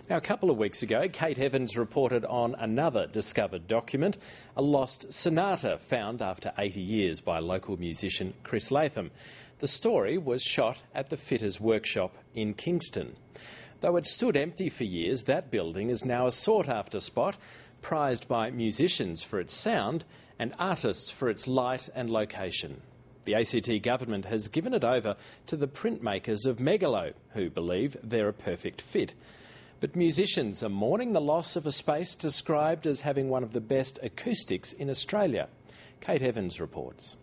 Now, a couple of weeks ago, Kate Evans reported on another discovered document, a lost sonata found after 80 years by local musician Chris Latham. The story was shot at the Fitters Workshop in Kingston. Though it stood empty for years, that building is now a sought-after spot, prized by musicians for its sound and artists for its light and location. The ACT government has given it over to the printmakers of Megalo, who believe they're a perfect fit. But musicians are mourning the loss of a space described as having one of the best acoustics in Australia. Kate Evans reports.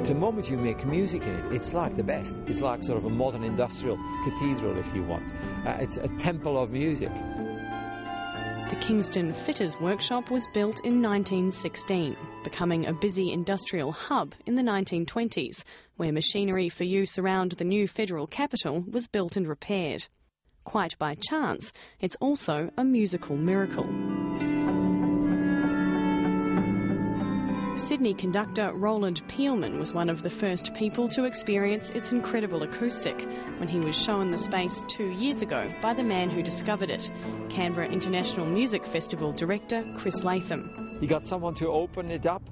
The moment you make music in it, it's like the best. It's like sort of a modern industrial cathedral, if you want. It's a temple of music. The Kingston Fitters Workshop was built in 1916, becoming a busy industrial hub in the 1920s, where machinery for use around the new federal capital was built and repaired. Quite by chance, it's also a musical miracle. Sydney conductor Roland Peelman was one of the first people to experience its incredible acoustic when he was shown the space 2 years ago by the man who discovered it, Canberra International Music Festival director Chris Latham. He got someone to open it up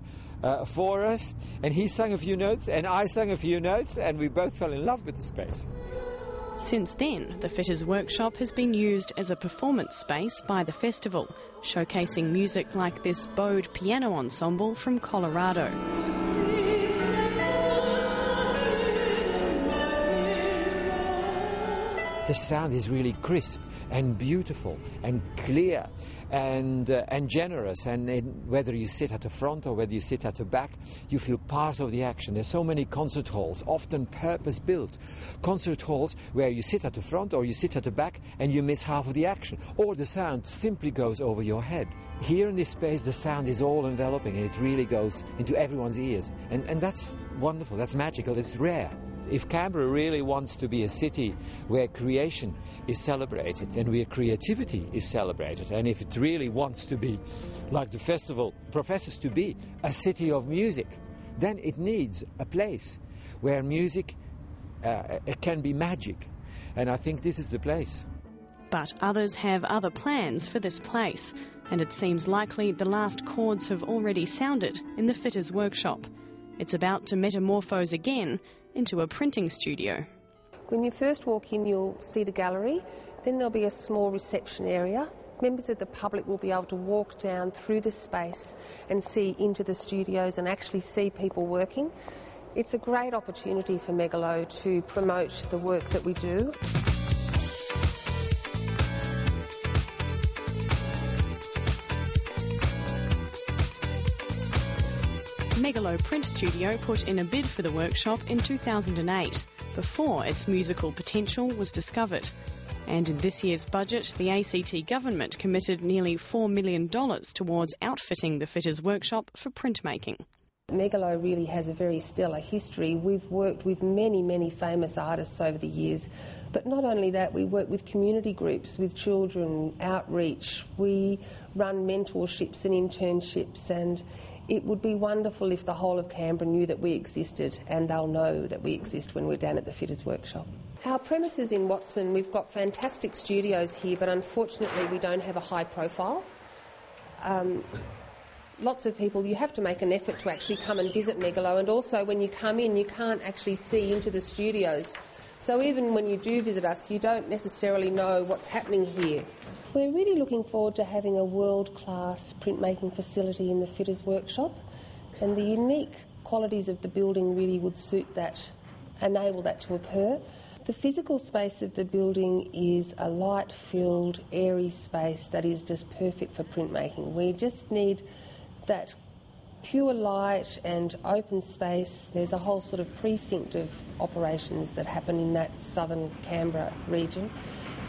for us, and he sang a few notes and I sang a few notes, and we both fell in love with the space. Since then, the Fitters Workshop has been used as a performance space by the festival, showcasing music like this bowed piano ensemble from Colorado. The sound is really crisp and beautiful and clear and generous, and whether you sit at the front or whether you sit at the back, you feel part of the action. There's so many concert halls, often purpose-built concert halls, where you sit at the front or you sit at the back and you miss half of the action, or the sound simply goes over your head. Here in this space, the sound is all enveloping and it really goes into everyone's ears, and that's wonderful, that's magical, it's rare. If Canberra really wants to be a city where creation is celebrated and where creativity is celebrated, and if it really wants to be, like the festival professes to be, a city of music, then it needs a place where music can be magic. And I think this is the place. But others have other plans for this place, and it seems likely the last chords have already sounded in the Fitters Workshop. It's about to metamorphose again into a printing studio. When you first walk in, you'll see the gallery, then there'll be a small reception area. Members of the public will be able to walk down through the space and see into the studios and actually see people working. It's a great opportunity for Megalo to promote the work that we do. Megalo Print Studio put in a bid for the workshop in 2008, before its musical potential was discovered. And in this year's budget, the ACT government committed nearly $4 million towards outfitting the Fitters Workshop for printmaking. Megalo really has a very stellar history. We've worked with many, many famous artists over the years. But not only that, we work with community groups, with children, outreach. We run mentorships and internships, and it would be wonderful if the whole of Canberra knew that we existed, and they'll know that we exist when we're down at the Fitters Workshop. Our premises in Watson, we've got fantastic studios here, but unfortunately we don't have a high profile. Lots of people, you have to make an effort to actually come and visit Megalo, and also when you come in, you can't actually see into the studios. So even when you do visit us, you don't necessarily know what's happening here. We're really looking forward to having a world-class printmaking facility in the Fitters Workshop, and the unique qualities of the building really would suit that, enable that to occur. The physical space of the building is a light-filled, airy space that is just perfect for printmaking. We just need that pure light and open space. There's a whole sort of precinct of operations that happen in that southern Canberra region,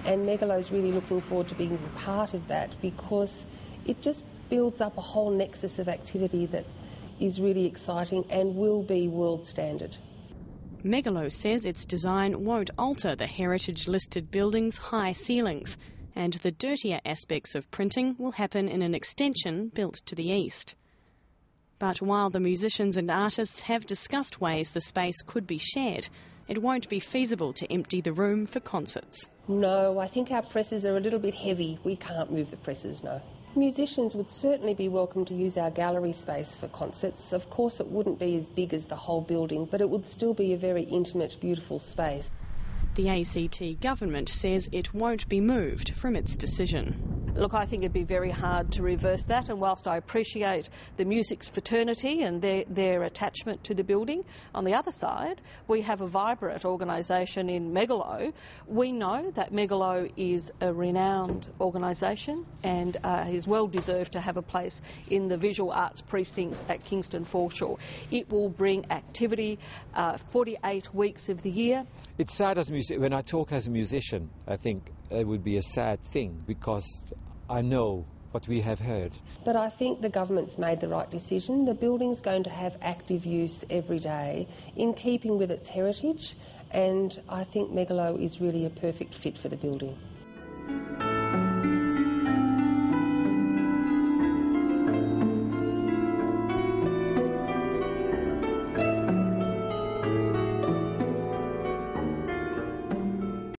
and Megalo's really looking forward to being part of that, because it just builds up a whole nexus of activity that is really exciting and will be world standard. Megalo says its design won't alter the heritage-listed building's high ceilings, and the dirtier aspects of printing will happen in an extension built to the east. But while the musicians and artists have discussed ways the space could be shared, it won't be feasible to empty the room for concerts. No, I think our presses are a little bit heavy. We can't move the presses, no. Musicians would certainly be welcome to use our gallery space for concerts. Of course, it wouldn't be as big as the whole building, but it would still be a very intimate, beautiful space. The ACT government says it won't be moved from its decision. Look, I think it'd be very hard to reverse that, and whilst I appreciate the music's fraternity and their attachment to the building, on the other side, we have a vibrant organisation in Megalo. We know that Megalo is a renowned organisation and is well deserved to have a place in the visual arts precinct at Kingston Foreshore. It will bring activity 48 weeks of the year. It's sad when I talk as a musician, I think it would be a sad thing because I know what we have heard. But I think the government's made the right decision. The building's going to have active use every day in keeping with its heritage, and I think Megalo is really a perfect fit for the building.